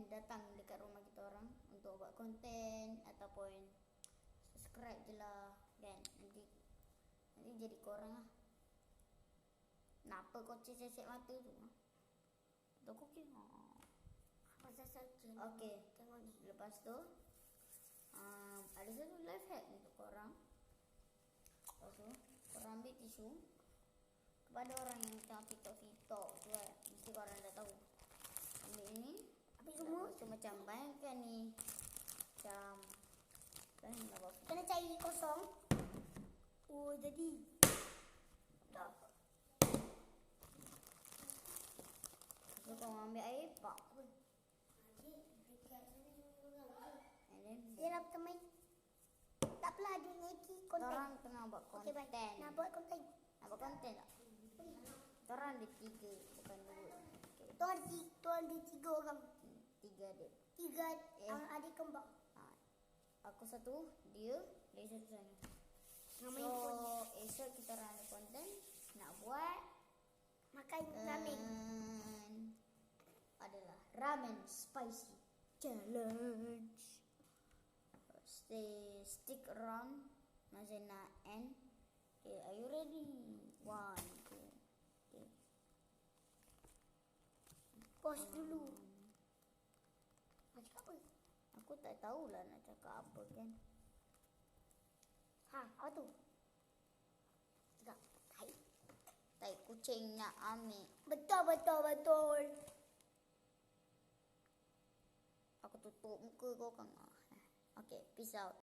datang dekat rumah kita orang untuk buat konten ataupun subscribe je lah kan. Nanti jadi korang lah. Kenapa kau cecek mata tu? Tak okey. Pasal saja. Okey. Tengok ni. Lepas tu ada satu life hack untuk korang. Lepas tu korang ambil tisu. Kepada orang yang tengok TikTok tu kan, mesti korang dah tahu. Ambil ni. Habis semua. So macam bayangkan ni. Macam Kena cari kosong. Oh, jadi. Tak. So korang ambil air, pak. Dia nak main. Tak apalah, dia naiki konten. Korang tengah buat Okey, konten. baik. Nak buat konten. Nak buat konten tak? Korang ada 3, bukan 2. Okay. Tuan ada 3 orang. 3 ada. 3 adik kembar. Aku satu, dia satu sana. Nama So, esok kita orang ada konten nak buat makan ramen. Adalah ramen spicy challenge. Stick around Mazena and okay, are you ready? 1, 2. Okay. Pause dulu. Nak cakap apa? Aku tak tahulah nak cakap apa kan. Apa tu? Cakap. Tai kucing nak ambil. Betul. Aku tutup muka kau kan. Okay, peace out.